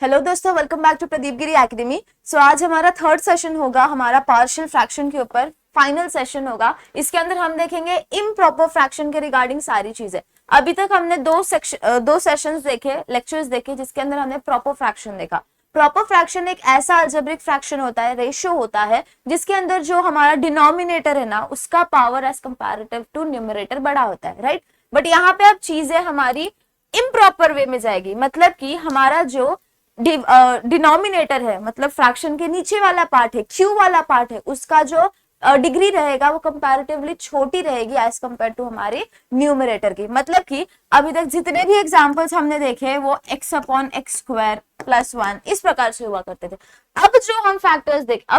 Hello दोस्तों, welcome back to Pradeep Giri academy. So आज हमारा थर्ड सेशन होगा, हमारा पार्शियल फ्रैक्शन के ऊपर फाइनल सेशन होगा। इसके अंदर हम देखेंगे इम्प्रॉपर फ्रैक्शन के रिगार्डिंग सारी चीजें। अभी तक हमने दो सेशंस देखे, लेक्चर्स देखे, जिसके अंदर हमने प्रॉपर फ्रैक्शन देखा। प्रॉपर फ्रैक्शन एक ऐसा अलजेब्रिक फ्रैक्शन होता है, रेशियो होता है, जिसके अंदर जो हमारा डिनोमिनेटर है ना, उसका power as comparative to numerator बड़ा होता है, राइट। बट यहाँ पे अब चीजें हमारी इम्प्रॉपर वे में जाएगी, मतलब कि हमारा जो डिनोमिनेटर है, मतलब फ्रैक्शन के नीचे वाला पार्ट है, क्यू वाला पार्ट है, उसका जो डिग्री रहेगा वो कंपैरेटिवली छोटी रहेगी एज कंपेयर टू हमारे न्यूमरेटर की। मतलब कि अभी तक जितने भी एग्जांपल्स हमने देखे वो x upon x square plus 1 इस प्रकार से हुआ करते थे। अब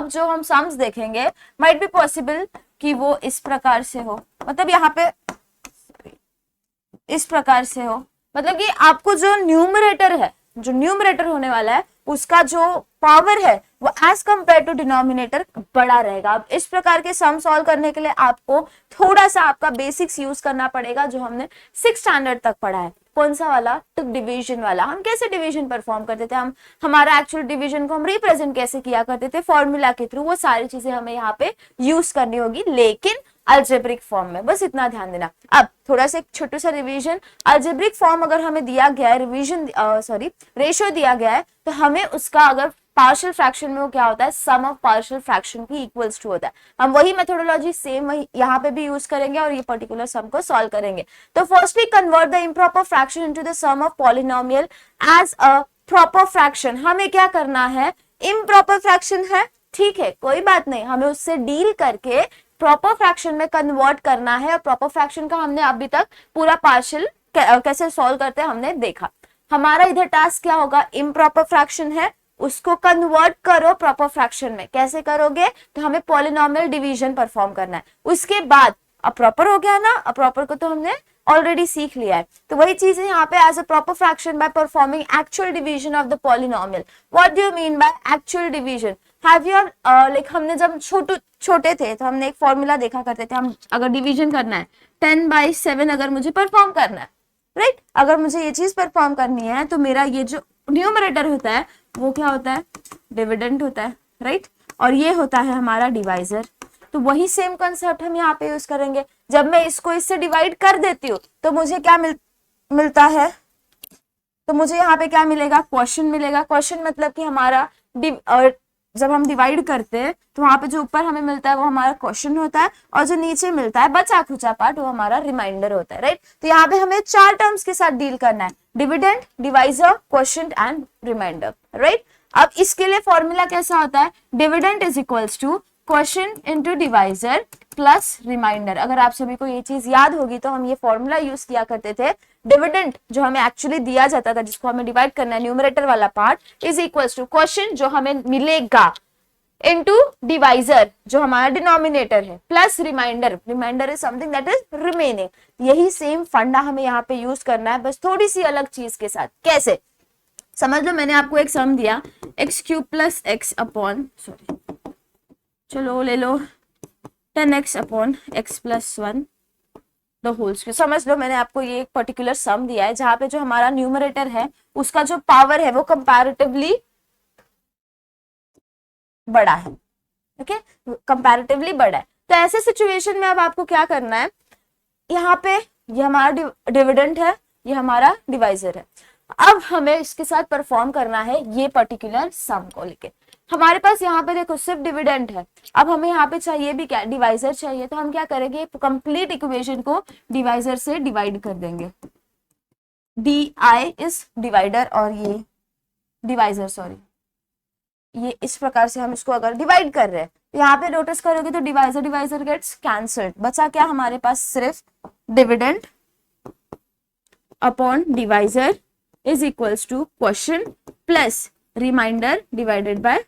जो हम सम्स देखेंगे, माइट बी पॉसिबल कि वो इस प्रकार से हो, मतलब यहाँ पे इस प्रकार से हो, मतलब कि आपको जो न्यूमरेटर होने वाला है उसका जो पावर है वो एज कंपेयर टू डिनोमिनेटर बड़ा रहेगा। अब इस प्रकार के सम सॉल्व करने के लिए आपको थोड़ा सा आपका बेसिक्स यूज करना पड़ेगा, जो हमने 6 स्टैंडर्ड तक पढ़ा है। कौन सा वाला? तो डिवीजन वाला। हम कैसे डिवीजन परफॉर्म करते थे, हम हमारा एक्चुअल डिवीजन को हम रिप्रेजेंट कैसे किया करते थे फॉर्मूला के थ्रू, वो सारी चीजें हमें यहाँ पे यूज करनी होगी, लेकिन अल्जेब्रिक फॉर्म में। बस इतना ध्यान देना। अब थोड़ा सा एक छोटू सा रिवीजन। अल्जेब्रिक फॉर्म अगर हमें दिया गया है, रेशियो दिया गया है, तो हमें उसका अगर पार्शियल फ्रैक्शन में वो क्या होता है, सम ऑफ पार्शियल फ्रैक्शन की इक्वल्स टू होता है। हम वही मेथोडोलॉजी सेम यहाँ पे भी यूज करेंगे और ये पर्टिकुलर सम को सॉल्व करेंगे। तो firstly convert the improper fraction into the sum of polynomial as a proper fraction. हमें क्या करना है, इम्प्रॉपर फ्रैक्शन है, ठीक है, कोई बात नहीं, हमें उससे डील करके प्रॉपर फ्रैक्शन में कन्वर्ट करना है। और प्रॉपर फ्रैक्शन का हमने अभी तक पूरा पार्शियल कैसे सॉल्व करते हैं हमने देखा। हमारा इधर टास्क क्या होगा, इम्प्रॉपर फ्रैक्शन है, उसको कन्वर्ट करो प्रॉपर फ्रैक्शन में। कैसे करोगे, तो हमें पॉलिनोमियल डिवीजन परफॉर्म करना है। उसके बाद अब प्रॉपर हो गया ना, अब प्रॉपर को तो हमने ऑलरेडी सीख लिया है, तो वही चीज है यहाँ पे, as a proper fraction by performing actual division of the polynomial. What do you mean by actual division? Have you like हमने जब छोटे थे तो हमने एक फॉर्मूला देखा करते थे, हम अगर डिवीजन करना है 10/7 अगर मुझे परफॉर्म करना है, राइट, अगर मुझे ये चीज परफॉर्म करनी है तो मेरा ये जो न्यूमरेटर होता है वो क्या होता है, डिविडेंड होता है, राइट, और ये होता है हमारा डिवाइजर। तो वही सेम कंसेप्ट हम यहाँ पे यूज करेंगे। जब मैं इसको इससे डिवाइड कर देती हूँ तो मुझे क्या मिलता है, तो मुझे यहाँ पे क्या मिलेगा, क्वेश्चन मिलेगा। क्वेश्चन मतलब कि हमारा जब हम डिवाइड करते हैं तो वहां पे जो ऊपर हमें मिलता है वो हमारा क्वेश्चन होता है, और जो नीचे मिलता है बचा खुचा पार्ट वो हमारा रिमाइंडर होता है, राइट। तो यहाँ पे हमें 4 टर्म्स के साथ डील करना है, dividend, divisor, quotient and remainder, right. अब इसके लिए फॉर्मूला कैसा होता है, dividend is equals to quotient into divisor plus remainder. अगर आप सभी को ये चीज याद होगी तो हम ये फॉर्मूला यूज किया करते थे। डिविडेंड जो हमें एक्चुअली दिया जाता था, जिसको हमें डिवाइड करना है, न्यूमरेटर वाला part, is equals to quotient जो हमें मिलेगा इनटू डिवाइजर जो हमारा डिनोमिनेटर है, plus remainder. Remainder is something that is remaining. यही सेम फंडा हमें यहाँ पे यूज करना है, बस थोड़ी सी अलग चीज के साथ। कैसे, समझ लो, मैंने आपको एक सम दिया x³ प्लस एक्स अपॉन, चलो ले लो 10x upon x plus 1 the whole square. समझ लो, मैंने आपको ये एक पर्टिकुलर सम दिया है जहां पे जो हमारा न्यूमरेटर है उसका जो पावर है वो कंपैरेटिवली बड़ा है, ओके, कंपैरेटिवली बड़ा है। तो ऐसे सिचुएशन में अब आपको क्या करना है, यहाँ पे ये हमारा डिविडेंड है, ये हमारा डिवाइजर है। अब हमें इसके साथ परफॉर्म करना है ये पर्टिकुलर सम को लेके। हमारे पास यहाँ पे देखो सिर्फ डिविडेंड है, अब हमें यहाँ पे चाहिए भी क्या, डिवाइजर चाहिए। तो हम क्या करेंगे, कंप्लीट इक्वेशन को डिवाइजर से डिवाइड कर देंगे। डी आई इज डिवाइडर और ये डिवाइजर, सॉरी, ये इस प्रकार से हम इसको अगर डिवाइड कर रहे हैं तो यहाँ पे नोटिस करोगे तो डिवाइजर गेट्स कैंसल्ड। बचा क्या हमारे पास, सिर्फ dividend upon divisor is equals to quotient plus remainder divided by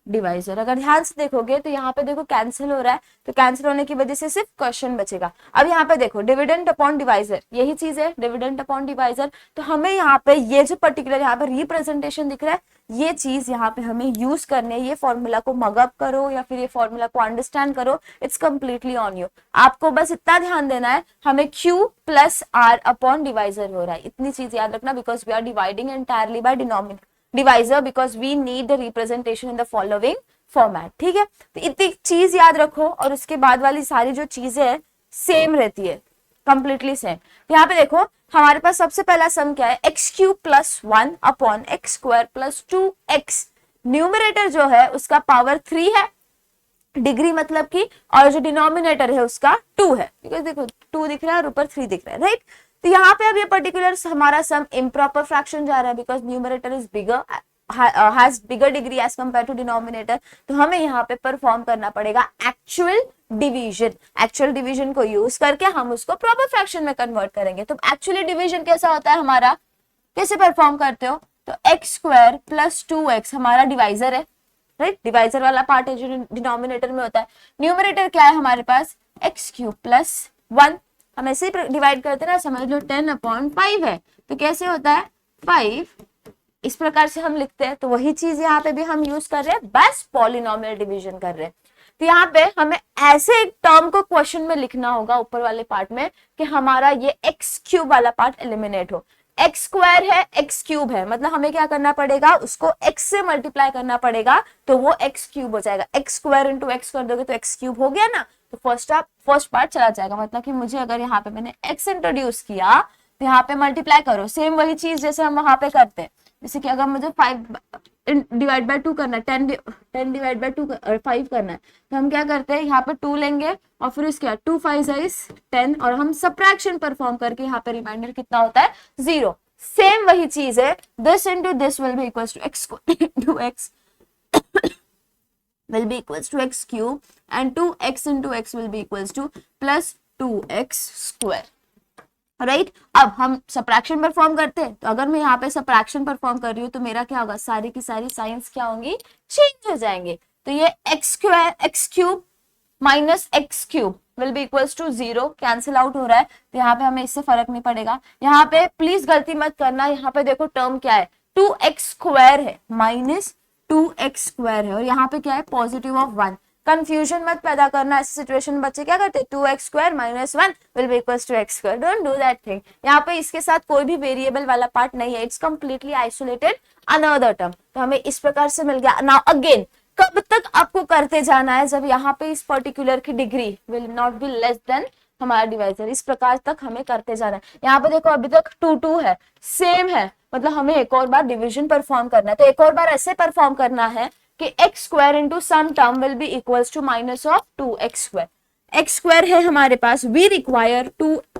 divisor. अगर ध्यान से देखोगे तो यहाँ पे देखो कैंसिल हो रहा है, तो कैंसिल होने की वजह से सिर्फ क्वेश्चन बचेगा। अब यहाँ पे देखो डिविडेंड अपॉन डिवाइजर, यही चीज है, डिविडेंड अपॉन डिवाइजर। तो हमें यहाँ पे ये जो पर्टिकुलर यहाँ पे रिप्रेजेंटेशन दिख रहा है, ये चीज यहाँ पे हमें यूज करनी है। ये फॉर्मूला को मगअप करो या फिर ये फॉर्मूला को अंडरस्टैंड करो, इट्स कंप्लीटली ऑन यू। आपको बस इतना ध्यान देना है, हमें Q plus R upon divisor हो रहा है, इतनी चीज याद रखना, because we are dividing entirely by denominator, divisor because we need the representation in the following format. ठीक है, तो इतनी चीज याद रखो और उसके बाद वाली सारी जो चीजें हैं सेम रहती है, कंप्लीटली सेम। तो यहाँ पे देखो हमारे पास सबसे पहला सम क्या है, x cube plus 1 upon x square plus 2x। Numerator जो है उसका पावर 3 है, डिग्री मतलब कि, और जो डिनोमिनेटर है उसका 2 है, बिकॉज देखो 2 दिख रहा है और ऊपर 3 दिख रहा है, राइट। तो यहाँ पे अब ये पर्टिकुलर हमारा सम इम्प्रॉपर फ्रैक्शन जा रहा है because numerator is bigger, has bigger degree as compare to denominator. तो हमें यहाँ पे परफॉर्म करना पड़ेगा एक्चुअल डिवीजन। एक्चुअल डिवीजन को यूज करके हम उसको प्रॉपर फ्रैक्शन में कन्वर्ट करेंगे। तो एक्चुअली डिवीजन कैसा होता है हमारा, कैसे परफॉर्म करते हो, तो एक्स स्क्वायर प्लस 2x हमारा डिवाइजर है, राइट, डिवाइजर वाला पार्ट है जो डिनोमिनेटर में होता है। न्यूमरेटर क्या है हमारे पास, एक्स क्यूब प्लस 1, हम ऐसे ही डिवाइड करते हैं ना, समझ लो 10/5 है, तो कैसे होता है 5, इस प्रकार से हम लिखते हैं। तो वही चीज यहाँ पे भी हम यूज कर रहे हैं, बस पॉलिनोमियल डिवीजन कर रहे हैं। तो यहाँ पे हमें ऐसे एक टर्म को क्वेश्चन में लिखना होगा ऊपर वाले पार्ट में कि हमारा ये एक्स क्यूब वाला पार्ट एलिमिनेट हो। एक्स स्क्वायर है, एक्स क्यूब है, मतलब हमें क्या करना पड़ेगा, उसको एक्स से मल्टीप्लाई करना पड़ेगा तो वो एक्स क्यूब हो जाएगा। एक्स स्क्वायर इंटू एक्स कर दोगे तो एक्स क्यूब हो गया ना, तो फर्स्ट पार्ट चला जाएगा। मतलब कि मुझे अगर यहाँ पे मैंने एक्स इंट्रोड्यूस किया तो यहाँ पे मल्टीप्लाई करो, सेम वही चीज जैसे हम वहां पे करते हैं। जैसे कि अगर मुझे 5 डिवाइड बाय 2 करना है, 10 डिवाइड बाय 2 5 करना है, तो हम क्या करते हैं, यहाँ पे 2 लेंगे और फिर इसके 2 5 इज 10 और हम सबट्रैक्शन परफॉर्म करके यहाँ पे रिमाइंडर कितना होता है 0। सेम वही चीज है, this into this will be equals to x into x will be equals to x cube and 2x into x will be equals to plus 2x square, right. अब हम सबट्रैक्शन परफॉर्म करते हैं, तो अगर मैं यहाँ पे सबट्रैक्शन परफॉर्म कर रही हूँ तो मेरा क्या होगा, सारी की सारी साइंस क्या होंगी, चेंज हो जाएंगे। तो ये x square x cube minus x cube will be equals to 0, cancel out हो रहा है, तो यहाँ पे हमें इससे फर्क नहीं पड़ेगा। यहाँ पे प्लीज गलती मत करना, यहाँ पे देखो टर्म क्या है, 2x स्क्वायर है माइनस 2x स्क्वायर है और यहाँ पे क्या है पॉजिटिव ऑफ 1। कंफ्यूजन मत पैदा करना, ऐसे सिचुएशन में बच्चे क्या करते हैं, 2x square minus 1 will be equals to x square, don't do that thing. यहाँ पे इसके साथ कोई भी वेरिएबल वाला पार्ट नहीं है, it's completely isolated another term. तो हमें इस प्रकार से मिल गया। नाउ अगेन कब तक आपको करते जाना है, जब यहाँ पे इस पर्टिकुलर की degree will not be less than हमारा डिवाइजर, इस प्रकार तक हमें करते जाना है। यहाँ पे देखो अभी तक 2 है, सेम है, मतलब हमें एक और बार डिवीजन परफॉर्म करना है। तो एक और बार ऐसे परफॉर्म करना है कि X square into some term will be equals to minus of 2x स्क्वायर। एक्स स्क्वायर है हमारे पास, we require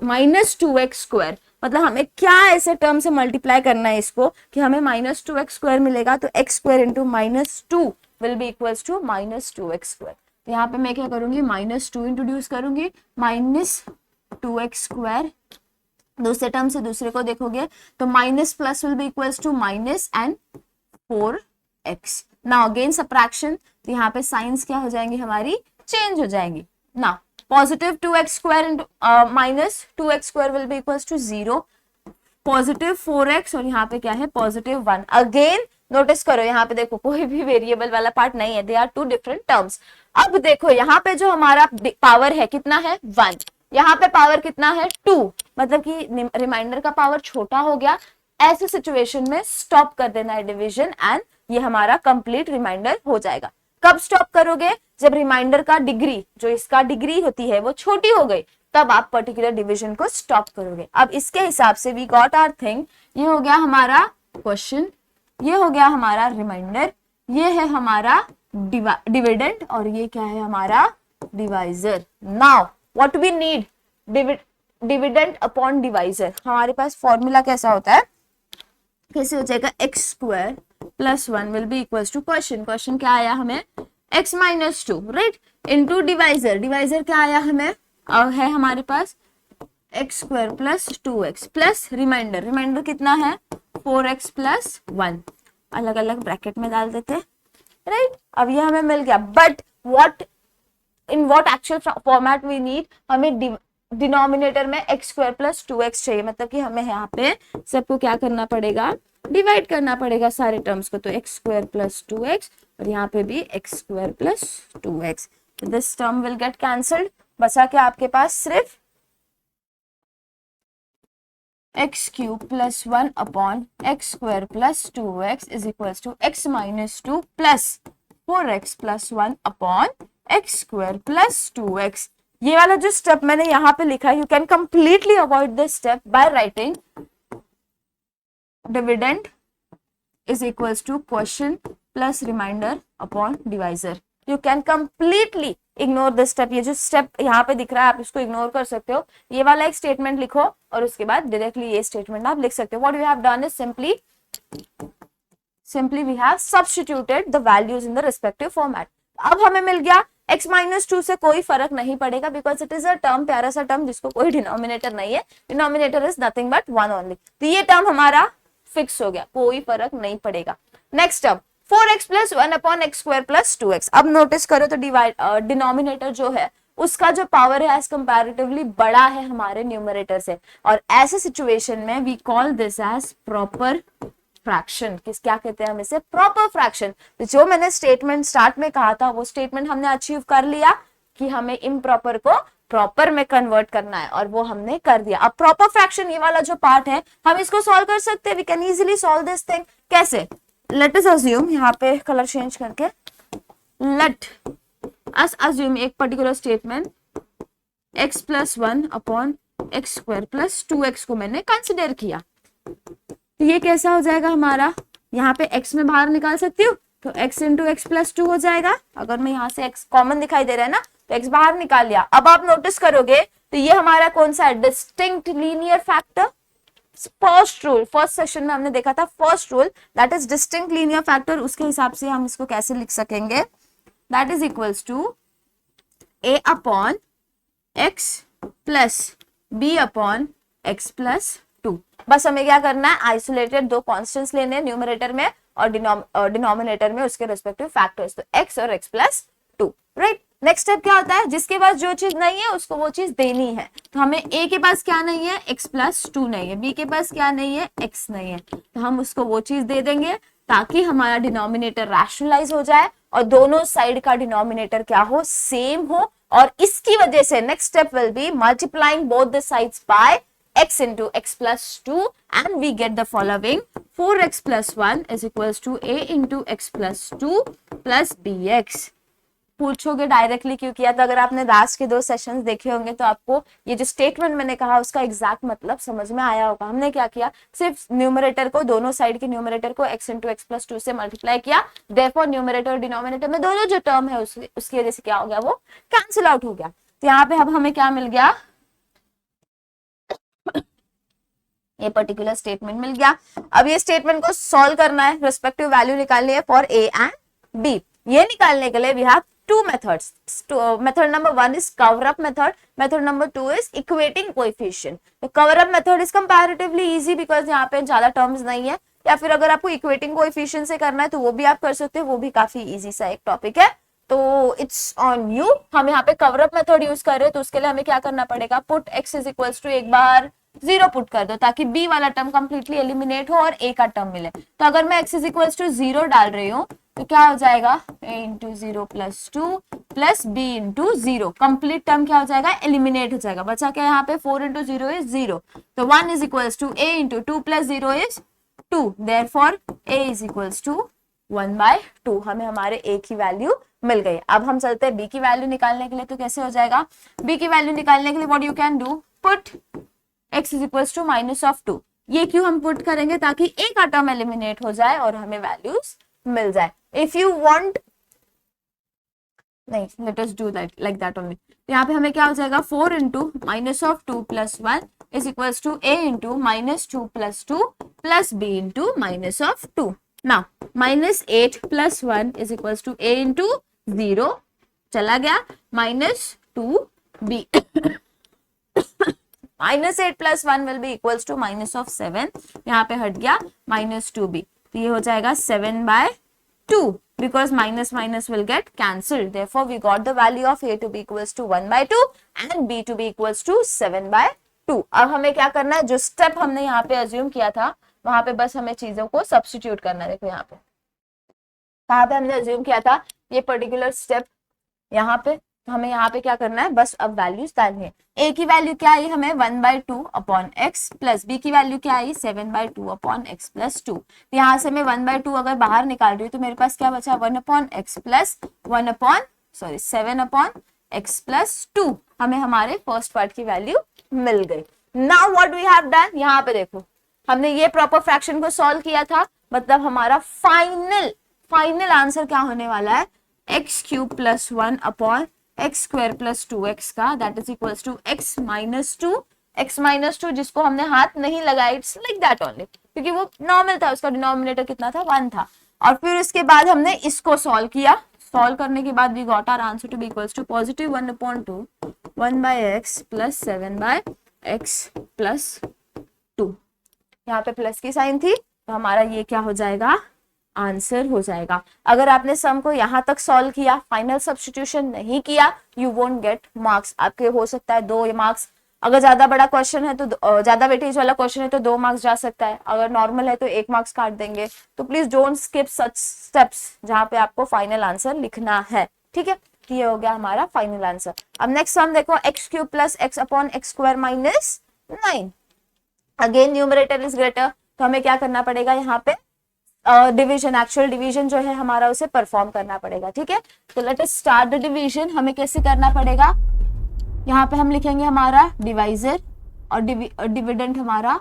minus 2x square, मतलब हमें क्या ऐसे टर्म से मल्टीप्लाई करना है इसको कि हमें माइनस 2x स्क्वायर मिलेगा। तो x square into minus 2 will be equals to minus 2x square. तो यहाँ पे मैं क्या करूंगी, माइनस 2 इंट्रोड्यूस करूंगी, माइनस 2x स्क्वायर, दूसरे टर्म से दूसरे को देखोगे तो minus plus will be equals to minus and 4x। Now again subtraction, तो यहाँ पे साइंस क्या हो जाएंगी हमारी, चेंज हो जाएंगी। Now positive 2x square into minus 2x square will be equals to 0, positive 4x और यहाँ पे क्या है पॉजिटिव 1। अगेन नोटिस करो यहाँ पे देखो कोई भी वेरिएबल वाला पार्ट नहीं है, दे आर 2 डिफरेंट टर्म्स। अब देखो यहाँ पे जो हमारा पावर है कितना है 1, यहाँ पे पावर कितना है 2, मतलब कि रिमाइंडर का पावर छोटा हो गया। ऐसे सिचुएशन में स्टॉप कर देना है डिवीजन एंड ये हमारा कंप्लीट रिमाइंडर हो जाएगा। कब स्टॉप करोगे, जब रिमाइंडर का डिग्री, जो इसका डिग्री होती है वो छोटी हो गई, तब आप पर्टिकुलर डिवीजन को स्टॉप करोगे। अब इसके हिसाब से वी गॉट आवर थिंग, ये हो गया हमारा क्वेश्चन, ये हो गया हमारा रिमाइंडर, ये है हमारा डिविडेंड और ये क्या है हमारा divisor. Now what we need, dividend upon divisor. हमारे पास फॉर्मूला कैसा होता है, कैसे हो जाएगा, X square plus 1 will be equals to question क्या आया हमें x minus 2, right, into divisor क्या आया हमें, है हमारे पास X square plus 2x plus remainder कितना है 4x प्लस 1, अलग अलग ब्रैकेट में डाल देते, राइट। अब ये हमें मिल गया, but in what actual format we need, हमें डिनोमिनेटर में एक्स स्क्वायर प्लस 2x चाहिए, मतलब कि हमें यहाँ पे सबको क्या करना पड़ेगा, डिवाइड करना पड़ेगा सारे टर्म्स को। तो एक्स स्क्वायर प्लस 2x और यहाँ पे भी x square plus 2x, this term will get cancelled, बचा के आपके पास सिर्फ x cube plus 1 upon x square plus 2x is equal to x minus 2 plus 4x plus 1 upon x square plus 2x। ये वाला जो स्टेप मैंने यहाँ पे लिखा है, you can completely avoid this step by writing dividend is equals to quotient plus remainder upon divisor. You can completely ignore this step. ये जो step यहाँ पे दिख रहा है आप इसको ignore कर सकते हो। ये वाला एक statement लिखो और उसके बाद directly ये statement आप लिख सकते हो। What we have done is simply we have substituted the values in the respective format. अब हमें मिल गया x minus 2 से कोई फर्क नहीं पड़ेगा because it is a term, प्यारा सा term जिसको कोई denominator नहीं है। Denominator is nothing but 1 only. तो ये term हमारा फिक्स हो गया, कोई फर्क नहीं पड़ेगा। Next term 4x plus 1 upon x square plus 2x। अब नोटिस करो तो डिनोमिनेटर जो है उसका जो पावर है एज कंपैरेटिवली बड़ा है हमारे न्यूमरेटर से, और ऐसे सिचुएशन में we call this as proper fraction. क्या कहते हैं हम इसे? Proper fraction. तो जो मैंने स्टेटमेंट स्टार्ट में कहा था वो स्टेटमेंट हमने अचीव कर लिया कि हमें इम्प्रॉपर को प्रॉपर में कन्वर्ट करना है, और वो हमने कर दिया। अब प्रॉपर फ्रैक्शन ये वाला जो पार्ट है हम इसको सॉल्व कर सकते हैं। We can easily solve this thing. कैसे? लेट अस अज्यूम, यहाँ पे कलर चेंज करके, लेट अस अज्यूम एक particular statement x plus 1 upon x square plus 2x को मैंने कंसिडर किया। तो ये कैसा हो जाएगा हमारा? यहाँ पे x में बाहर निकाल सकती हूँ तो x इंटू एक्स प्लस 2 हो जाएगा। अगर मैं यहाँ से x कॉमन दिखाई दे रहा है ना तो x बाहर निकाल लिया। अब आप नोटिस करोगे तो ये हमारा कौन सा है? Distinct linear factor. First rule, first session में हमने देखा था first rule, that is distinct linear factor. उसके हिसाब से हम इसको कैसे लिख सकेंगे? That is equals to a upon x plus b upon x plus 2। बस हमें क्या करना है? आइसोलेटेड दो कॉन्स्टेंट्स लेने हैं न्यूमरेटर में और डिनोमिनेटर में उसके रेस्पेक्टिव फैक्टर्स, तो x और x plus 2, right. Next step क्या होता है? जिसके पास जो चीज नहीं है उसको वो चीज देनी है। तो हमें a के पास क्या नहीं है? x प्लस 2 नहीं है। b के पास क्या नहीं है? x नहीं है। तो हम उसको वो चीज दे देंगे ताकि हमारा डिनोमिनेटर रैशनलाइज हो जाए और दोनों साइड का डिनोमिनेटर क्या हो? सेम हो। और इसकी वजह से next step will be multiplying both the sides by x into x plus 2 and we get the following: 4x plus 1 is equals to a into x plus 2 plus bx। पूछोगे directly क्यों किया? तो अगर आपने लास्ट के 2 sessions देखे होंगे तो आपको ये जो स्टेटमेंट मैंने कहा उसका एग्जैक्ट मतलब समझ में आया होगा। हमने क्या किया? सिर्फ न्यूमरेटर को, दोनों साइड के न्यूमरेटर को x into x plus 2 से मल्टीप्लाई किया। देयरफॉर न्यूमरेटर और डिनोमिनेटर में दोनों जो टर्म है उसकी वजह से क्या हो गया? वो कैंसिल आउट हो गया। तो यहाँ पे अब हमें क्या मिल गया? ये पर्टिकुलर स्टेटमेंट मिल गया। अब ये स्टेटमेंट को सॉल्व करना है, रेस्पेक्टिव वैल्यू निकालनी है फॉर a एंड b। ये निकालने के लिए we have 2 methods. Method number 1 is cover up method, method number 2 is equating coefficient. तो cover up method is comparatively easy because यहाँ पे ज्यादा टर्म्स नहीं है, या फिर अगर आपको इक्वेटिंग कोएफिशिएंट से करना है तो वो भी आप कर सकते हो, वो भी काफी इजी सा एक टॉपिक है। तो इट्स ऑन यू। हम यहाँ पे कवर अप मेथड यूज कर रहे हैं तो उसके लिए हमें क्या करना पड़ेगा? Put x is equals to एक बार 0 पुट कर दो ताकि b वाला टर्म कंप्लीटली एलिमिनेट हो और a का टर्म मिले। तो अगर मैं x इज इक्वल्स टू 0 डाल रही हूँ तो क्या हो जाएगा? a into 0 plus 2 plus b into 0। Complete term क्या हो जाएगा? एलिमिनेट हो जाएगा। बचा क्या यहाँ पे? 4 इंटू 0 इज 0। तो 1 is equals to a into 2 plus 0 is 2। Therefore a is equals to 1/2। हमें हमारे a की वैल्यू मिल गई। अब हम चलते हैं b की वैल्यू निकालने के लिए। तो कैसे हो जाएगा? b की वैल्यू निकालने के लिए what you can do? Put x is equals to minus of 2। ये क्यों हम पुट करेंगे? ताकि a का टर्म एलिमिनेट हो जाए और हमें वैल्यूज मिल जाए। इफ यू वांट, नहीं, let us do that like that only. तो यहाँ पे हमें क्या हो जाएगा? 4 into minus of 2 plus 1 is equals to a into minus 2 plus 2 plus b into minus of 2। Now minus 8 plus 1 is equals to a into 0 चला गया, minus 2b। Minus 8 plus 1 will be equals to minus of 7। यहाँ पे हट गया minus 2b। तो ये हो जाएगा 7/2 because minus minus will get cancelled. Therefore, we got the value of a to be equals to 1/2 and b to be equals to 7/2. अब हमें क्या करना है? जो स्टेप हमने यहाँ पे अज्यूम किया था वहां पे बस हमें चीजों को सब्स्टिट्यूट करना है। देखो यहाँ पे कहाँ पे हमने अज्यूम किया था ये पर्टिकुलर स्टेप, यहाँ पे तो हमें यहाँ पे क्या करना है, बस अब वैल्यूज डालनी है। ए की वैल्यू क्या आई हमें 1/2 अपॉन एक्स प्लस बी की वैल्यू क्या आई 7/2 अपॉन एक्स प्लस 2। यहाँ से मैं 1/2 अगर बाहर निकाल रही हूँ तो मेरे पास क्या बचा 1 upon x plus 7 upon x plus 2। हमें हमारे फर्स्ट पार्ट की वैल्यू मिल गई। Now what we have done, यहाँ पे देखो हमने ये प्रॉपर फ्रैक्शन को सॉल्व किया था, मतलब हमारा फाइनल आंसर क्या होने वाला है x cube plus 1 upon x square plus 2x का, that is equals to x minus 2 जिसको हमने हाथ नहीं लगाया, इट्स लाइक दैट ओनली, क्योंकि वो नॉर्मल था, उसका डिनोमिनेटर कितना था 1 था। और फिर इसके बाद हमने इसको सॉल्व किया, सॉल्व करने के बाद we got our answer to be equals to positive 1/2 1/x plus 7/x plus 2। यहाँ पे प्लस की साइन थी तो हमारा ये क्या हो जाएगा आंसर हो जाएगा। अगर आपने सम को यहाँ तक सॉल्व किया, फाइनल सब्स्टिट्यूशन नहीं किया, यू वोंट गेट मार्क्स। आपके हो सकता है 2 मार्क्स, अगर ज्यादा बड़ा क्वेश्चन है तो ज्यादा वेटेज वाला क्वेश्चन है तो 2 मार्क्स जा सकता है, अगर नॉर्मल है तो 1 मार्क्स काट देंगे। तो please don't skip such steps जहां पे आपको फाइनल आंसर लिखना है, ठीक है। ये हो गया हमारा फाइनल आंसर। अब नेक्स्ट सम देखो, x cube plus x upon x square minus 9। Again numerator is greater, तो हमें क्या करना पड़ेगा यहाँ पे डिवीजन, एक्चुअल डिवीजन जो है हमारा उसे परफॉर्म करना पड़ेगा, ठीक है। तो let us start the division. हमें कैसे करना पड़ेगा, यहाँ पे हम लिखेंगे हमारा डिवाइजर और डिविडेंड हमारा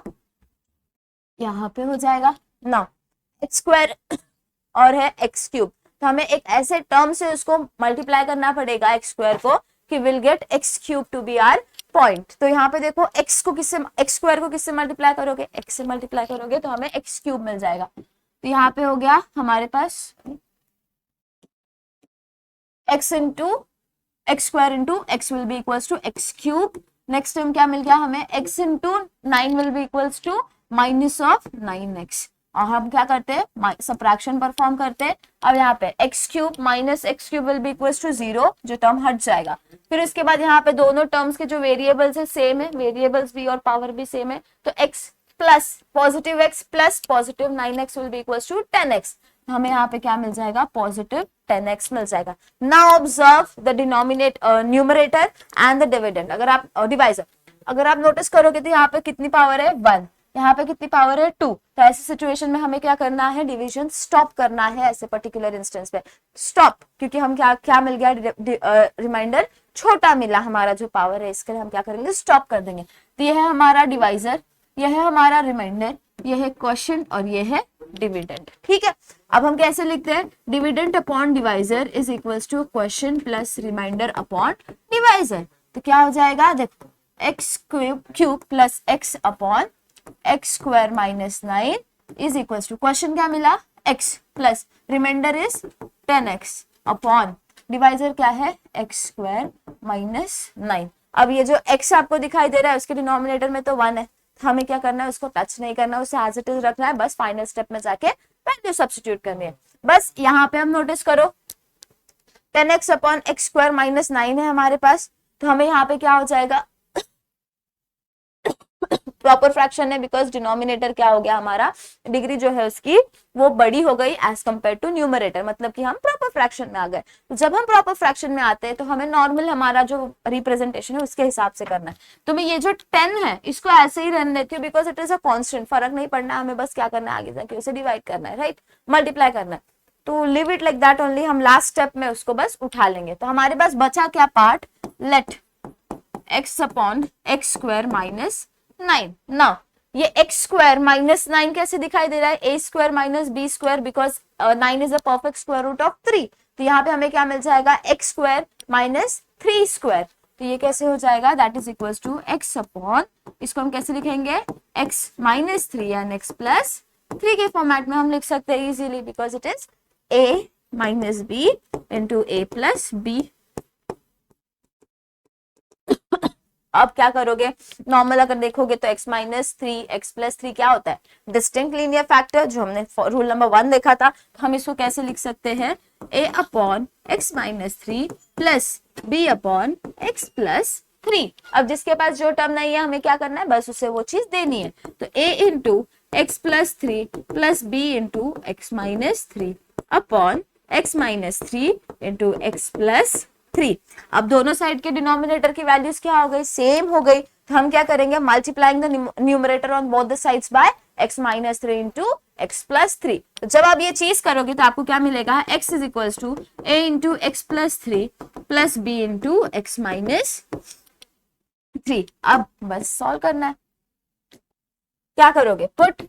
यहाँ पे हो जाएगा ना एक्स स्क्वायर और है एक्स क्यूब, तो हमें एक ऐसे टर्म से उसको मल्टीप्लाई करना पड़ेगा एक्स स्क्वायर को कि will get x cube to be R point. तो यहाँ पे देखो एक्स स्क्वायर को किससे मल्टीप्लाई करोगे, एक्स से मल्टीप्लाई करोगे तो हमें एक्स क्यूब मिल जाएगा। तो यहाँ पे हो गया हमारे पास x into x square into x will be equals to x cube. Next time क्या मिल गया हमें x into 9 will be equals to minus of 9x। और हम क्या करते हैं सबट्रैक्शन परफॉर्म करते हैं। अब यहाँ पे x cube minus x cube will be equals to 0, जो टर्म हट जाएगा। फिर उसके बाद यहाँ पे दोनों टर्म्स के जो वेरिएबल्स है सेम है, वेरिएबल्स भी और पावर भी सेम है, तो x plus positive x plus positive 9x will be equals to 10x। हमें यहाँ पे क्या मिल जाएगा पॉजिटिव 10x मिल जाएगा। Now observe the numerator and the dividend. अगर आप डिवाइजर अगर आप नोटिस करोगे तो यहाँ पे कितनी पावर है 1, यहाँ पे कितनी पावर है 2। तो ऐसी सिचुएशन में हमें क्या करना है डिवीजन स्टॉप करना है, ऐसे पर्टिकुलर इंस्टेंस पे स्टॉप, क्योंकि हम क्या मिल गया रिमाइंडर छोटा मिला हमारा जो पावर है, इसके लिए हम क्या करेंगे स्टॉप कर देंगे। तो यह है हमारा डिवाइजर, यह है हमारा रिमाइंडर, यह है क्वोशिएंट और यह है डिविडेंड, ठीक है। अब हम कैसे लिखते हैं dividend upon divisor is equals to quotient plus remainder upon divisor. तो क्या हो जाएगा देखो x cube plus x upon x square minus 9 is equals to question क्या मिला x plus remainder is 10x upon divisor क्या है एक्स स्क्वायर माइनस 9। अब ये जो x आपको दिखाई दे रहा है उसके डिनोमिनेटर में तो 1 है, हमें क्या करना है उसको टच नहीं करना, उसे एज इट इज रखना है, बस फाइनल स्टेप में जाके वैल्यू सब्स्टिट्यूट करनी है। बस यहाँ पे हम नोटिस करो 10x upon x square minus 9 है हमारे पास, तो हमें यहाँ पे क्या हो जाएगा प्रॉपर फ्रैक्शन है, बिकॉज डिनोमिनेटर क्या हो गया हमारा डिग्री जो है उसकी वो बड़ी हो गई एज कंपेयर टू न्यूमरेटर, मतलब कि हम प्रॉपर फ्रैक्शन में आ गए। तो जब हम प्रॉपर फ्रैक्शन में आते हैं तो हमें नॉर्मल हमारा जो रिप्रेजेंटेशन है उसके हिसाब से करना है। तो मैं ये जो 10 है इसको ऐसे ही रहने देती हूँ because it is a constant, फर्क नहीं पड़ना, हमें बस क्या करना है आगे जाके उसे डिवाइड करना है, राइट, मल्टीप्लाई करना है। तो live it like that only, हम लास्ट स्टेप में उसको बस उठा लेंगे। तो हमारे पास बचा क्या part, let X upon x square minus 9। Now ये एक्स स्क्वायर माइनस 9 कैसे दिखाई दे रहा है, A square minus B square, because 9 is a perfect square root of 3। तो यहाँ पे हमें क्या मिल जाएगा एक्स स्क्वायर माइनस 3 स्क्वायर। तो ये कैसे हो जाएगा that is equals to x upon, इसको हम कैसे लिखेंगे x minus 3 and x plus 3 के फॉर्मेट में हम लिख सकते हैं easily, because it is a minus b into a plus b. अब क्या करोगे नॉर्मल अगर देखोगे तो x माइनस 3 एक्स प्लस 3 क्या होता है डिस्टिंक्ट लीनियर फैक्टर, जो हमने रूल नंबर 1 देखा था। तो हम इसको कैसे लिख सकते हैं a upon x minus 3 plus b upon x plus 3। अब जिसके पास जो टर्म नहीं है हमें क्या करना है बस उसे वो चीज देनी है। तो a into x plus 3 plus b into x minus 3 upon x minus 3 into x plus 3। अब दोनों साइड के डिनोमिनेटर की वैल्यूज क्या हो गई, सेम हो गई, तो हम क्या करेंगे, multiplying the numerator on both the sides by x minus 3 into x plus 3। तो जब आप ये चीज करोगे तो आपको क्या मिलेगा, x is equals to a into x plus 3 plus b into x minus 3। अब बस सॉल्व करना है, क्या करोगे, put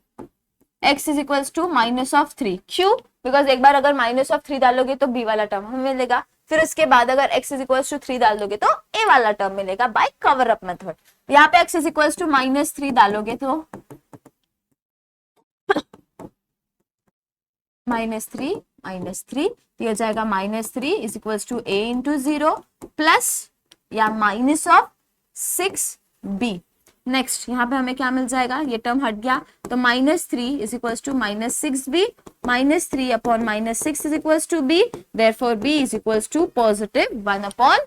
x is equals to minus of 3, क्यों, बिकॉज एक बार अगर माइनस ऑफ 3 डालोगे तो b वाला टर्म हमें मिलेगा, फिर उसके बाद अगर x इज इक्वल्स टू 3 डाल दोगे तो a वाला टर्म मिलेगा बाय कवर अप मेथड। यहाँ पे x is equals to minus 3 डालोगे तो माइनस थ्री तो हो जाएगा minus 3 is equals to a into 0 plus या माइनस ऑफ 6b। नेक्स्ट यहाँ पे हमें क्या मिल जाएगा, ये टर्म हट गया, तो minus 3 is equals to minus 6b, minus 3 upon minus 6 is equals to b, therefore b is equals to positive 1 upon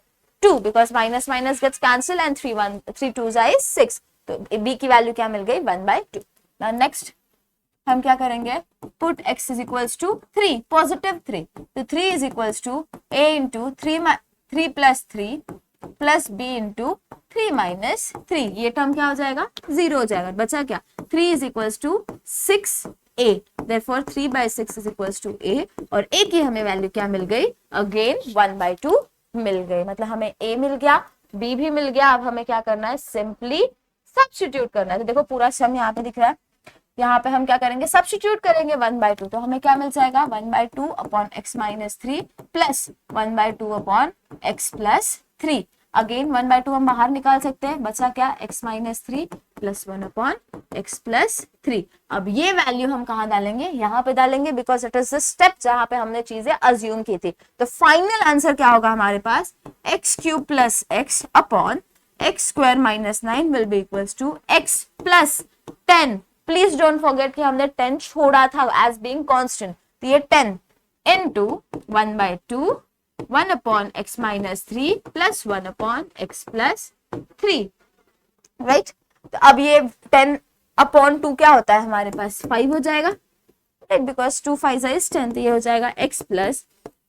2, because minus minus gets cancel and 3 2 is 6, तो b की वैल्यू क्या मिल गई, 1/2। नाउ नेक्स्ट हम क्या करेंगे, put x is equals to 3, positive 3, तो 3 is equals to a into 3 plus 3 plus b into 3 minus 3, ये term क्या हो जाएगा, 0 हो जाएगा, बचा क्या, 3 इज इक्वल्स टू 6a, देयरफॉर 3/6 इज इक्वल्स टू a, और a की हमें वैल्यू क्या मिल गई, अगेन 1/2 मिल गई, मतलब हमें a मिल गया, b भी मिल गया। अब हमें क्या करना है, सिंपली सब्स्टिट्यूट करना है। तो देखो पूरा सम यहाँ पे दिख रहा है, यहाँ पे हम क्या करेंगे, सब्स्टिट्यूट करेंगे 1/2, तो हमें क्या मिल जाएगा, 1/2 upon x minus 3 plus 1/2 upon x plus 3। Again 1/2 हम बाहर निकाल सकते हैं, बचा क्या, x minus 3 plus 1 upon x plus 3। अब ये वैल्यू हम कहाँ डालेंगे, यहाँ पे डालेंगे, because it is the step जहां पे हमने चीजें अज्यूम की थी। तो फाइनल आंसर क्या होगा हमारे पास, X cube plus x upon x square minus 9 will be equals to X plus 10। Please don't forget कि हमने 10 छोड़ा था एज बीइंग कांस्टेंट, तो ये 10 into 1/2 1 upon x minus 3 plus 1 upon x plus 3, right. तो अब ये 10 अपॉन 2 क्या होता है हमारे पास, 5 हो जाएगा, राइट, बिकॉज 2 5 इज 10, तो ये हो जाएगा x plus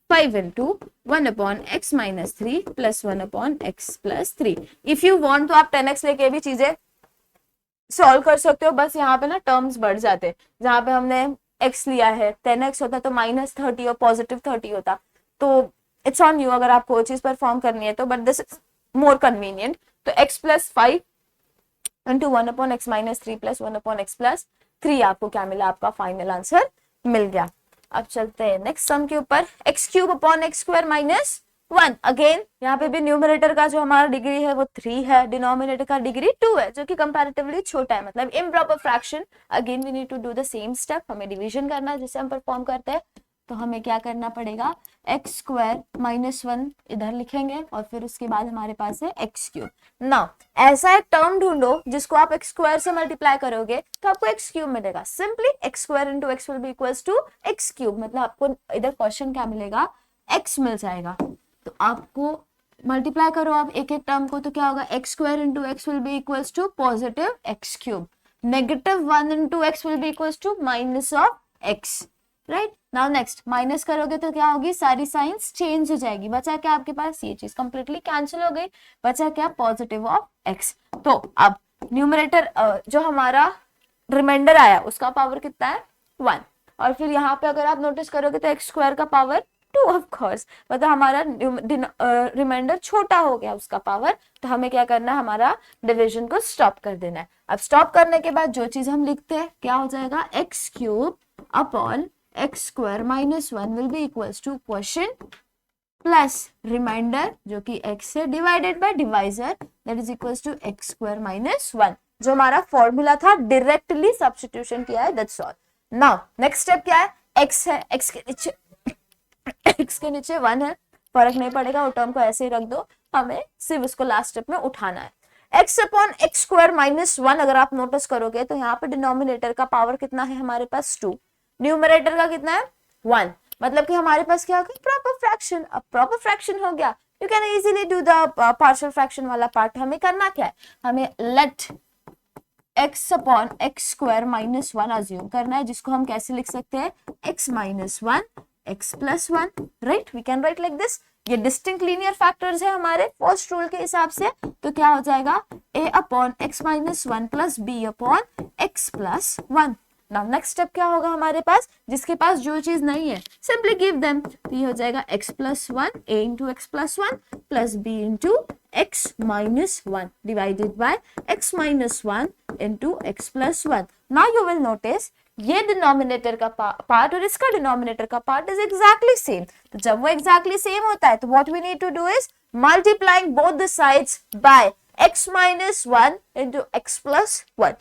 5 into 1 upon x minus 3 plus 1 upon x plus 3। If you want तो आप 10x लेके भी चीजें सॉल्व कर सकते हो, बस यहाँ पे ना टर्म्स बढ़ जाते हैं, जहाँ पे हमने x लिया है 10x होता तो माइनस 30 और पॉजिटिव 30 होता, तो इट्स ऑन यू अगर आपको वो चीज परफॉर्म करनी है तो, but this is more convenient. तो x plus 5 into 1 upon x minus 3 plus 1 upon x plus 3, आपको क्या मिला, आपका फाइनल आंसर मिल गया। अब चलते हैं नेक्स्ट सम के ऊपर, x cube upon x square minus 1। Again यहाँ पे भी न्यूमरेटर का जो हमारा डिग्री है वो 3 है, डिनोमिनेटर का डिग्री 2 है, जो कि कंपैरेटिवली छोटा है, मतलब improper fraction. Again we need to do the same step, हमें डिवीजन करना है जिसे हम परफॉर्म करते हैं, तो हमें क्या करना पड़ेगा, एक्स स्क्वायर माइनस 1 इधर लिखेंगे और फिर उसके बाद हमारे पास है एक्स क्यूब। नाउ ऐसा एक टर्म ढूंढो जिसको आप एक्स स्क्वायर से मल्टीप्लाई करोगे तो आपको एक्स क्यूब मिलेगा, simply x square into x will be equals to x cube, मतलब आपको इधर क्वेश्चन क्या मिलेगा, एक्स मिल जाएगा। तो आपको मल्टीप्लाई करो आप एक एक टर्म को, तो क्या होगा, x square into x will be equals to positive x cube, negative 1 into x will be equals to minus of x, right. Now next minus करोगे तो क्या होगी, सारी साइंस चेंज हो जाएगी, बचा क्या आपके पास, ये चीज कंप्लीटली कैंसिल हो गई, बचा क्या, पॉजिटिव ऑफ एक्स। तो अब न्यूमरेटर जो हमारा रिमाइंडर आया उसका पावर कितना है, 1, और फिर यहाँ पे अगर आप नोटिस करोगे तो एक्स स्क्वायर का पावर 2 ऑफ कोर्स, मतलब हमारा रिमाइंडर छोटा हो गया उसका पावर, तो हमें क्या करना है, हमारा डिवीजन को स्टॉप कर देना है। अब स्टॉप करने के बाद जो चीज हम लिखते हैं क्या हो जाएगा, x cube upon x square minus 1 will be equals to quotient plus remainder जो कि x है divided by divisor, that is equals to x square minus 1, जो हमारा फॉर्मूला था डायरेक्टली सब्स्टिट्यूशन किया है, that's all. Now next step क्या है, x है, x के नीचे 1 है, फर्क नहीं पड़ेगा, वो टर्म को ऐसे ही रख दो, हमें सिर्फ उसको लास्ट स्टेप में उठाना है। x upon x square minus 1 अगर आप नोटिस करोगे तो यहाँ पे डिनोमिनेटर का पावर कितना है हमारे पास, 2, न्यूमरेटर का कितना है, 1, मतलब कि हमारे पास क्या हो गया, प्रॉपर फ्रैक्शन। अब प्रॉपर फ्रैक्शन हो गया, you can easily do the partial fraction वाला पार्ट। हमें करना क्या है, हमें let x upon x square minus 1 assume करना है, जिसको हम कैसे लिख सकते हैं, x minus 1 x plus 1, right, we can write like this, ये डिस्टिंक्ट लीनियर फैक्टर्स है हमारे फर्स्ट रूल के हिसाब से, तो क्या हो जाएगा a upon x minus 1 plus b upon x plus 1। Now next step क्या होगा हमारे पास, जिसके पास जो चीज नहीं है सिंपली गिव देम, तो ये हो जाएगा x plus 1 a into x plus 1 plus b into x minus 1 divided by x minus 1 into x plus 1। Now you will notice ये डिनोमिनेटर का पार्ट और इसका डिनोमिनेटर का पार्ट इज एग्जैक्टली सेम, तो जब वो एग्जैक्टली सेम होता है तो what we need to do is multiplying both the sides by x minus 1 into x plus 1।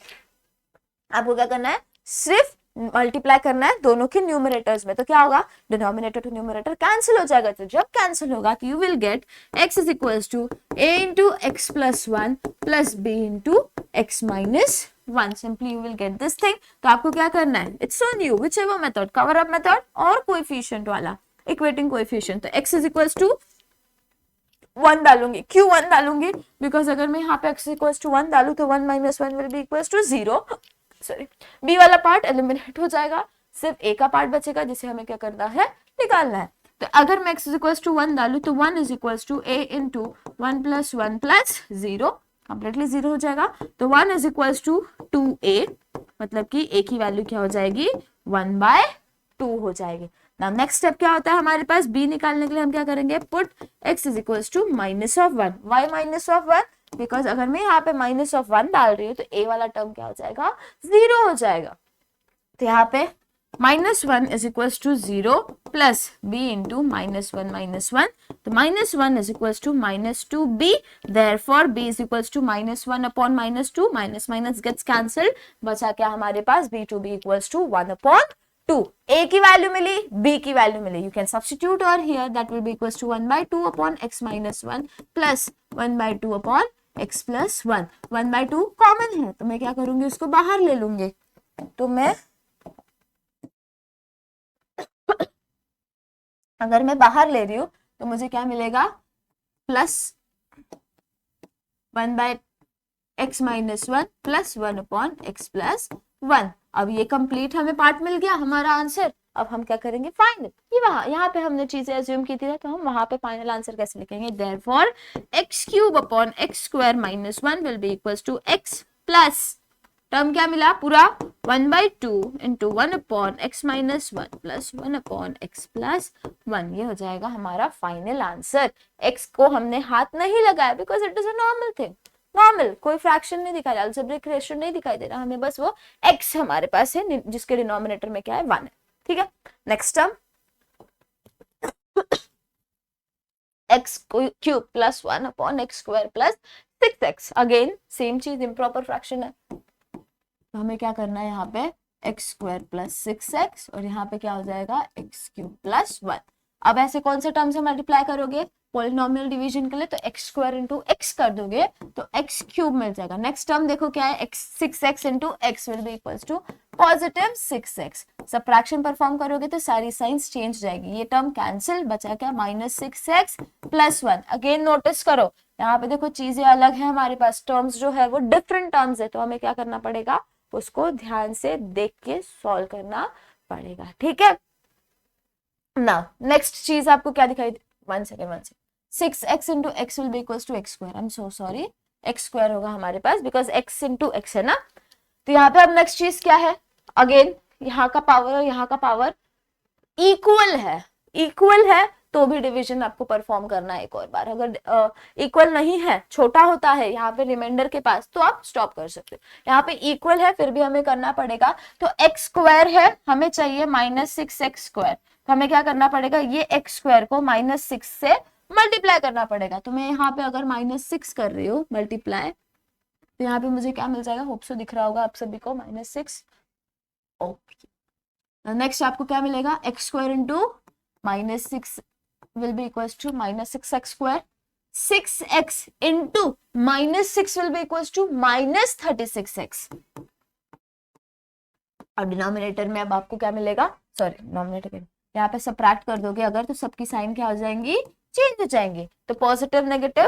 आपको क्या करना है, सिर्फ मल्टीप्लाई करना है दोनों के न्यूमरेटर्स में, तो क्या होगा डिनोमिनेटर टू न्यूमरेटर कैंसिल हो जाएगा, तो जब कैंसिल होगा तो you will get x is equals to a into x plus 1 plus b into x minus 1। Simply you will get this thing. तो आपको क्या करना है, it's on you whichever method, cover up method और coefficient वाला equating coefficient. तो x is equals to 1 डालूंगी, क्यों 1 डालूंगी, बिकॉज अगर मैं यहाँ पे x इक्वल्स टू 1 डालू तो 1 minus 1 will be equals to 0। Sorry, b वाला पार्ट एलिमिनेट हो जाएगा, सिर्फ a का पार्ट बचेगा जिसे हमें क्या करना है, निकालना है। तो अगर मैं x इज इक्वल्स टू 1 डालू तो 1 is equals to a into 1 plus 1 plus 0, completely 0 हो जाएगा। तो 1 इज इक्वल्स टू 2a, मतलब कि a की वैल्यू क्या हो जाएगी 1/2 हो जाएगी। नाउ नेक्स्ट स्टेप क्या होता है हमारे पास, b निकालने के लिए हम क्या करेंगे, put x is equals to minus of 1। Why minus of 1, because अगर मैं यहाँ पे माइनस ऑफ 1 डाल रही हूँ तो a वाला टर्म क्या हो जाएगा 0 हो जाएगा। तो यहाँ पे -1 is equals to 0 plus b into -1 minus 1, तो -1 is equals to -2b, therefore b is equals to -1 upon -2, minus minus gets cancelled, बचा क्या हमारे पास b to b equals to 1/2। a की वैल्यू मिली, b की वैल्यू मिली, यू कैन सब्स्टिट्यूट और here that will be equals to 1/2 upon x minus 1 plus 1/2 upon x plus 1। 1/2 common है तो मैं क्या करूंगी, उसको बाहर ले लूंगी, तो मैं अगर मैं बाहर ले रही हूं तो मुझे क्या मिलेगा, plus 1/x minus 1 plus 1 upon x plus 1। अब ये कंप्लीट हमें पार्ट मिल गया, हमारा आंसर। अब हम क्या करेंगे, फाइनल। ये वहां यहाँ पे हमने चीजें अज्यूम की थी ना, तो हम वहां पे फाइनल आंसर कैसे लिखेंगे, therefore x cube upon x square minus 1 will be equals to x plus term क्या मिला पूरा 1/2 into 1 upon x minus 1 plus 1 upon x plus 1। ये हो जाएगा हमारा फाइनल आंसर। x को हमने हाथ नहीं लगाया because it is a normal thing, normal, कोई फ्रैक्शन नहीं दिखाई, अलजेब्रिक रेशियो नहीं दिखाई दे रहा हमें, बस वो x हमारे पास है जिसके डिनोमिनेटर में क्या है 1 है। ठीक है, next term x cube plus 1 upon x square plus 6x, again same चीज, इम्प्रॉपर फ्रैक्शन है, तो हमें क्या करना है यहाँ पे एक्स स्क्वायर प्लस 6x और यहाँ पे क्या हो जाएगा एक्स क्यूब प्लस 1। अब ऐसे कौन से टर्म से मल्टीप्लाई करोगे पॉलिनोमियल डिवीजन के लिए, तो एक्स स्क्वायर इंटू एक्स कर दोगे तो एक्स क्यूब मिल जाएगा। नेक्स्ट टर्म देखो क्या है, x 6x into x will be equals to positive 6x। Subtraction perform करोगे तो सारी साइंस चेंज जाएगी, ये टर्म कैंसिल, बचा क्या -6x प्लस 1। अगेन नोटिस करो यहाँ पे देखो चीजें अलग है हमारे पास, टर्म्स जो है वो डिफरेंट टर्म्स है, तो हमें क्या करना पड़ेगा, उसको ध्यान से देख के सॉल्व करना पड़ेगा। ठीक है, नाउ नेक्स्ट चीज आपको क्या दिखाई, 1 second 6x into x will be equals to x square, I am so sorry, x square होगा हमारे पास बिकॉज x इंटू एक्स है ना। तो यहाँ पे अब नेक्स्ट चीज क्या है, अगेन यहाँ का पावर और यहाँ का पावर इक्वल है तो भी डिवीजन आपको परफॉर्म करना है एक और बार। अगर इक्वल नहीं है, छोटा होता है यहाँ पे रिमाइंडर के पास, तो आप स्टॉप कर सकते हो। यहाँ पे इक्वल है फिर भी हमें करना पड़ेगा, तो एक्स स्क्वायर है, हमें चाहिए -6x स्क्वायर, तो हमें क्या करना पड़ेगा, ये एक्स स्क्वायर को -6 से मल्टीप्लाई करना पड़ेगा। तो मैं यहाँ पे अगर -6 कर रही हूँ मल्टीप्लाई, तो यहाँ पे मुझे क्या मिल जाएगा, होप सो दिख रहा होगा आप सभी को, -6। ओके, नेक्स्ट आपको क्या मिलेगा, x square into -6 will be equals to -6x square, 6x into -6 will be equals to -36x। और डिनोमिनेटर में अब आपको क्या मिलेगा, सॉरी डिनोमिनेटर यहाँ पे सबट्रैक्ट कर दोगे अगर, तो सबकी साइन क्या हो जाएंगी, चेंज हो जाएंगी, तो पॉजिटिव नेगेटिव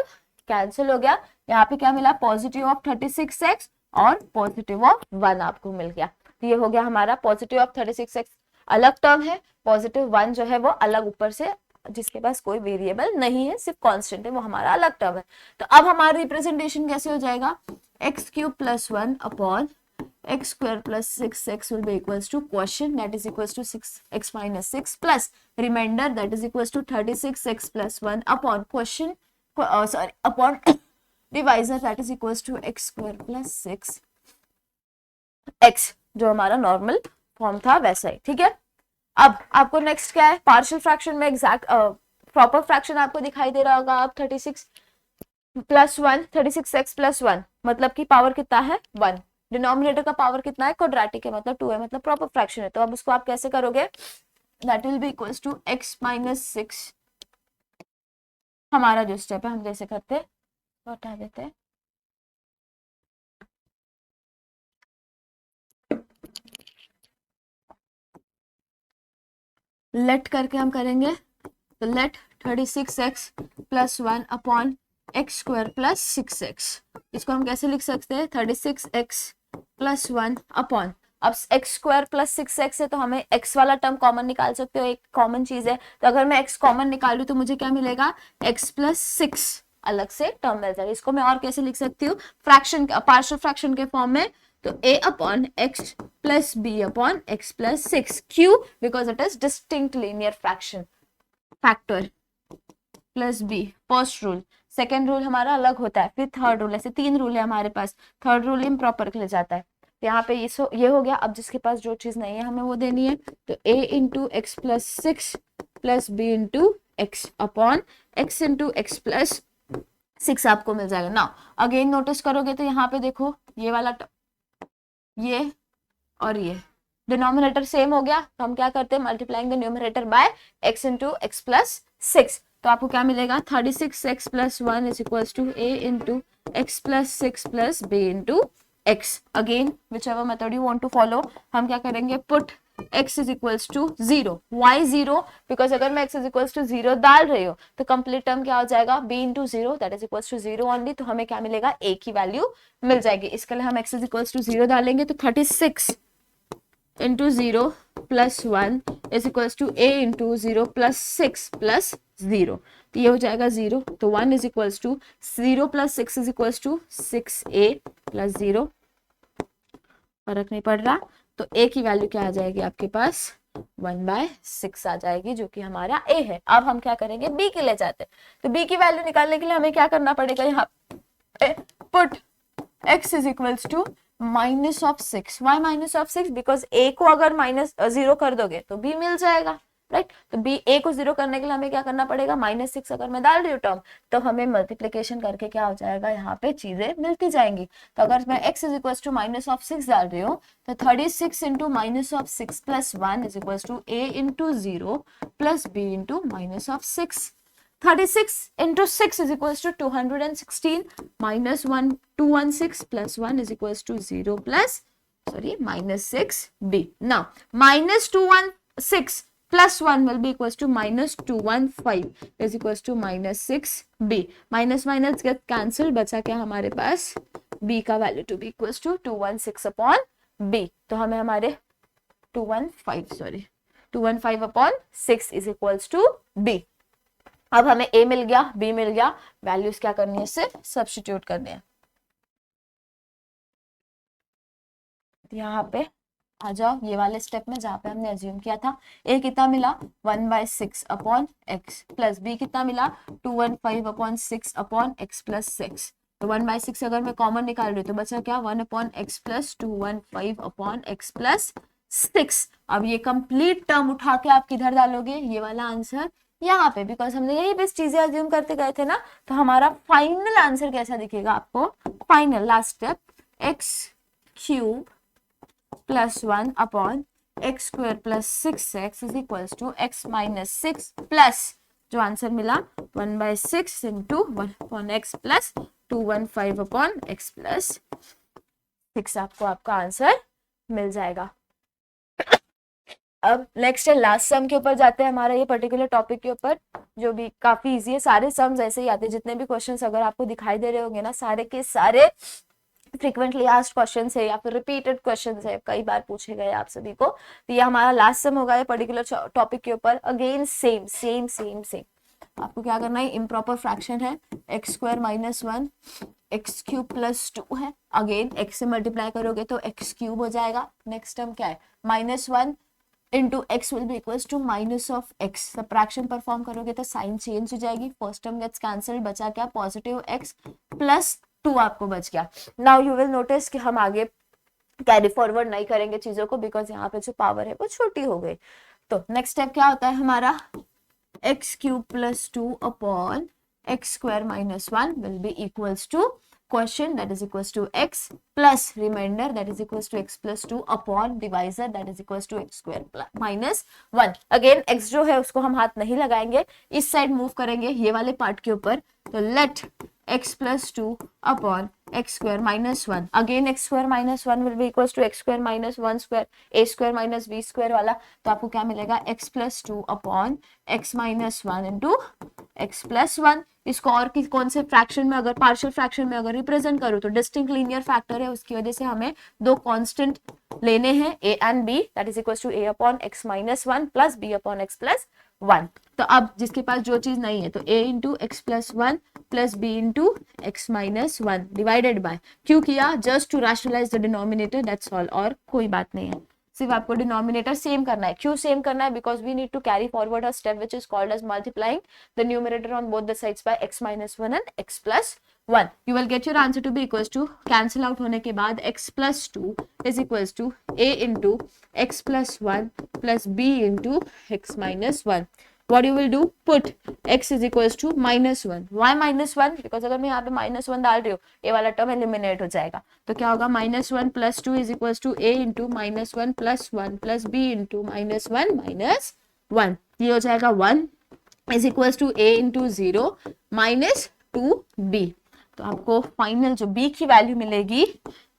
कैंसिल हो गया। यहाँ पे क्या मिला, पॉजिटिव ऑफ 36x और पॉजिटिव ऑफ 1 आपको मिल गया। तो ये हो गया हमारा पॉजिटिव ऑफ 36x अलग टर्म है, पॉजिटिव 1 जो है वो अलग ऊपर से जिसके पास कोई वेरिएबल नहीं है, सिर्फ कांस्टेंट है, वो हमारा अलग टर्म है। तो अब हमारा रिप्रेजेंटेशन कैसे हो जाएगा, x cube plus 1 upon x square plus 6x will be equals to quotient that is equals to 6x minus 6 plus remainder that is equals to 36x plus 1 upon quotient upon divisor that is equals to x square plus 6x, जो हमारा normal form था वैसा ही, ठीक है। अब आपको next क्या है, पार्शियल फ्रैक्शन में एग्जैक्ट प्रॉपर फ्रैक्शन आपको दिखाई दे रहा होगा। आप 36 प्लस 1 36x प्लस 1 मतलब कि पावर कितना है 1, डिनोमिनेटर का पावर कितना है क्वाड्रेटिक है मतलब 2 है, मतलब प्रॉपर फ्रैक्शन है। तो अब उसको आप कैसे करोगे, that will be equals to x minus 6, हमारा जो स्टेप है हम जैसे करते हैं तो हटा देते हैं, लेट करके हम करेंगे, तो let 36x plus 1 upon x square plus 6x, इसको हम कैसे लिख सकते हैं 36x प्लस 1 अपॉन, अब x स्क्वायर प्लस 6x है तो हमें x वाला टर्म कॉमन निकाल सकते हो, एक कॉमन चीज है। तो अगर मैं x कॉमन निकालू तो मुझे क्या मिलेगा, x प्लस 6 अलग से टर्म मिल जाएगा। इसको मैं और कैसे लिख सकती हूँ, फ्रैक्शन पार्शियल फ्रैक्शन के फॉर्म में, तो a upon x plus b upon x plus 6, क्यों, because it is distinct linear fraction, factor plus b first rule, second rule हमारा अलग होता है, फिर थर्ड रूल, ऐसे 3 रूल है हमारे पास, थर्ड रूल इम्प्रॉपर के लिए जाता है। तो यहाँ पे ये हो गया। अब जिसके पास जो चीज नहीं है हमें वो देनी है, तो a into x plus 6 plus b into x upon x into x plus 6 आपको मिल जाएगा। ना अगेन नोटिस करोगे तो यहाँ पे देखो ये वाला ये और ये डिनोमिनेटर सेम हो गया, तो हम क्या करते हैं, multiplying the numerator by x into x plus 6, तो आपको क्या मिलेगा 36x plus 1 is equals to a into x plus 6 plus b into x. Again whichever method you want to follow, हम क्या करेंगे, put x is equals to 0, y 0, because अगर मैं x is equals to 0 डाल रही हूँ तो complete term क्या हो जाएगा, b into 0 that is equals to 0 only, तो हमें क्या मिलेगा, a की वैल्यू मिल जाएगी। इसके लिए हम x इज इक्वल्स टू 0 डालेंगे, तो 36 into 0 plus 1 is equals to a into 0 plus 6 plus 0, तो ये हो जाएगा 0, तो 1 is equals to 0 plus 6 is equals to 6a plus 0, फर्क नहीं पड़ रहा, तो a की वैल्यू क्या आ जाएगी आपके पास 1/6 आ जाएगी, जो कि हमारा a है। अब हम क्या करेंगे, b के लिए जाते हैं, तो b की वैल्यू निकालने के लिए हमें क्या करना पड़ेगा, यहाँ पे put x is equals to minus of 6, why minus of 6, because a को अगर माइनस 0 कर दोगे तो b मिल जाएगा, राइट। तो b a को 0 करने के लिए हमें क्या करना पड़ेगा, -6 अगर मैं डाल रही हूँ टर्म, तो हमें मल्टीप्लिकेशन करके क्या हो जाएगा, यहाँ पे चीजें मिलती जाएंगी। तो अगर मैं x is equal to minus of 6 डाल रही हूँ, तो 36 into minus of 6 plus 1 is equal to a into 0 plus b into minus of 6, 36 into 6 is equals to 216 minus 1 216 plus 1 is equals to 0 plus minus 6b. Now minus 216 plus 1 will be equals to minus 215 is equals to minus 6b. Minus minus get cancelled, बचा क्या हमारे पास, b का value to be equals to 216 upon b, तो हमें हमारे 215 upon 6 is equals to b. अब हमें a मिल गया, b मिल गया, वैल्यूज क्या करनी है, सिर्फ सब्स्टिट्यूट करनी है। यहाँ पे आ जाओ ये वाले स्टेप में जहाँ पे हमने अज्यूम किया था, a कितना मिला 1/6 अपॉन x प्लस b कितना मिला 215 अपॉन 6 अपॉन x प्लस 6, तो 1/6 अगर मैं कॉमन निकाल रही हूँ तो बचा क्या 1 upon x plus 215 upon x plus 6। अब ये कंप्लीट टर्म उठा के आप किधर डालोगे, ये वाला आंसर यहाँ पे, बिकॉज हमने यही बेस चीजें अज्यूम करते गए थे ना, तो हमारा फाइनल आंसर कैसा दिखेगा आपको, final last step x cube plus 1 upon x square plus 6x is equals to x minus 6 plus जो आंसर मिला 1/6 into 1 upon x plus 215 upon x plus 6, आपको आपका आंसर मिल जाएगा। अब नेक्स्ट है लास्ट सम के ऊपर जाते हैं, हमारा ये पर्टिकुलर टॉपिक के ऊपर जो भी काफी इजी है, सारे सम्स ऐसे ही आते हैं, जितने भी क्वेश्चंस अगर आपको दिखाई दे रहे होंगे ना, सारे के सारे फ्रिक्वेंटली आस्क्ड क्वेश्चन है या फिर रिपीटेड क्वेश्चन है, कई बार पूछे गए आप सभी को। तो ये हमारा लास्ट सम होगा ये पर्टिकुलर टॉपिक के ऊपर। Again same same same same आपको क्या करना है, इम्प्रॉपर फ्रैक्शन है x square minus one x cube plus to है, अगेन एक्स से मल्टीप्लाई करोगे तो एक्स क्यूब हो जाएगा। नेक्स्ट टर्म क्या है, minus one into x will be equals to minus of x, subtraction perform करोगे तो साइन चेंज हो जाएगी, फर्स्ट टर्म गेट्स कैंसिल्ड, बचा क्या पॉजिटिव एक्स प्लस टू आपको बच गया। नाउ यू विल नोटिस कि हम आगे कैरी फॉरवर्ड नहीं करेंगे चीजों को, बिकॉज यहाँ पे जो पावर है वो छोटी हो गई। तो नेक्स्ट स्टेप क्या होता है हमारा, x cube plus two upon x square minus one will be equals to question that is equals to x plus remainder that is equals to x plus 2 upon divisor that is equals to x square minus 1। Again x जो है उसको हम हाथ नहीं लगाएंगे, इस side move करेंगे ये वाले पार्ट के ऊपर। तो let x plus 2 upon x square minus 1, again x square minus 1 will be equals to x square minus 1 square, a square minus b square वाला। तो आपको क्या मिलेगा, x plus 2 upon x minus 1 into x plus 1। इसको और कौन से fraction में, अगर पार्शियल फ्रैक्शन में अगर रिप्रेजेंट करूं तो डिस्टिंक्ट लीनियर फैक्टर है, उसकी वजह से हमें दो कांस्टेंट लेने हैं a and b that is equals to a upon x minus one plus b upon x plus one. तो अब जिसके पास जो चीज नहीं है तो a into x plus one plus b into x minus one divided by, क्यों किया, just to rationalise the denominator that's all, और कोई बात नहीं है, सिर्फ आपको डिनोमिनेटर सेम करना है। क्यों सेम करना है, because we need to carry forward a step which is called as multiplying the numerator on both the sides by x minus 1 and x plus 1। You will get your answer to be equals to, cancel out होने के बाद x plus 2 is equals to a into x plus 1 plus b into x minus 1। What you will do, put x is equals to minus 1। Why minus 1? Because अगर मैं यहाँ पे minus 1 डाल रही हूँ, ये वाला टर्म एलिमिनेट हो जाएगा। तो क्या होगा, minus 1 plus 2 is equals to a into minus 1 plus 1 plus b into minus 1 minus 1। ये हो जाएगा 1 is equals to a into 0 minus 2b। तो आपको फाइनल जो b की वैल्यू मिलेगी,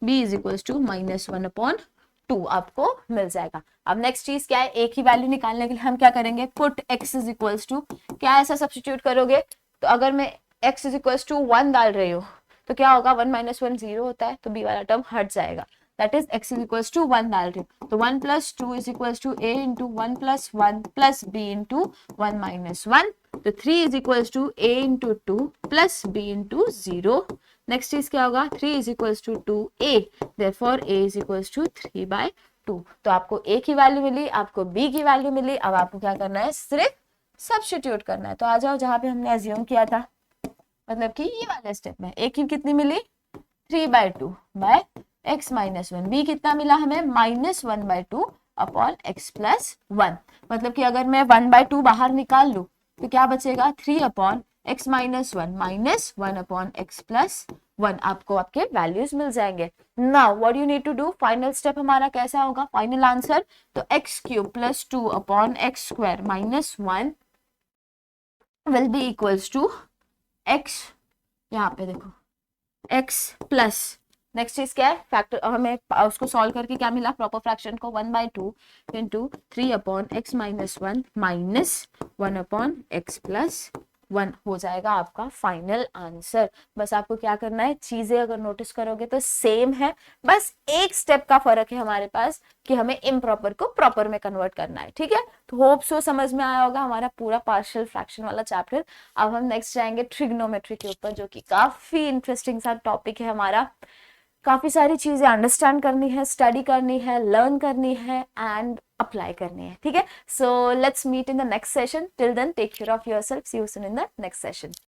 b is equals to minus 1 upon 2 आपको मिल जाएगा। अब नेक्स्ट चीज क्या है, a की वैल्यू निकालने के लिए हम क्या करेंगे, put x is equals to, क्या ऐसा सब्स्टिट्यूट करोगे, तो अगर मैं x इज इक्वल्स टू 1 डाल रही हूँ तो क्या होगा, 1 माइनस 1 0 होता है, तो b वाला टर्म हट जाएगा, that is x is equals to 1 डाल रही हूँ, तो 1 plus 2 is equals to a into 1 plus 1 plus b into 1 minus 1। तो 3 is equals to a into 2 plus b into 0। Next चीज क्या होगा, 3 is equals to 2a, therefore a is equals to 3/2। तो आपको a की वैल्यू मिली, आपको b की value मिली, अब आपको क्या करना है, सिर्फ सब्स्टिट्यूट करना है। तो आ जाओ जहां पे हमने अज्यूम किया था, मतलब कि ये वाले स्टेप में a की कितनी मिली, 3/2 बाय x माइनस 1, b कितना मिला हमें, माइनस 1/2 अपॉन x प्लस 1। मतलब कि अगर मैं 1/2 बाहर निकाल लूं तो क्या बचेगा, 3 upon x minus 1 minus 1 upon x plus 1, आपको आपके वैल्यूज मिल जाएंगे। Now what you need to do, final step हमारा कैसा होगा, फाइनल आंसर, तो x cube plus 2 upon x square minus 1 will be equals to x, यहाँ पे देखो x प्लस, नेक्स्ट चीज क्या है, फैक्टर, हमें उसको सॉल्व करके क्या मिला, प्रॉपर फ्रैक्शन को 1/2 into 3 upon x minus 1 minus 1 upon x plus 1 हो जाएगा आपका फाइनल आंसर। बस आपको क्या करना है, चीजें अगर नोटिस करोगे तो सेम है, बस एक स्टेप का फर्क है हमारे पास कि हमें इम्प्रॉपर को प्रॉपर में कन्वर्ट करना है। ठीक है, तो होप सो समझ में आया होगा हमारा पूरा पार्शियल फ्रैक्शन वाला चैप्टर। अब हम नेक्स्ट जाएंगे ट्रिग्नोमेट्री के ऊपर, जो कि काफी इंटरेस्टिंग सा टॉपिक है हमारा। काफी सारी चीजें अंडरस्टैंड करनी है, स्टडी करनी है, लर्न करनी है एंड अप्लाई करनी है। ठीक है, so let's meet in the next session, till then take care of yourself, see you soon in the next session.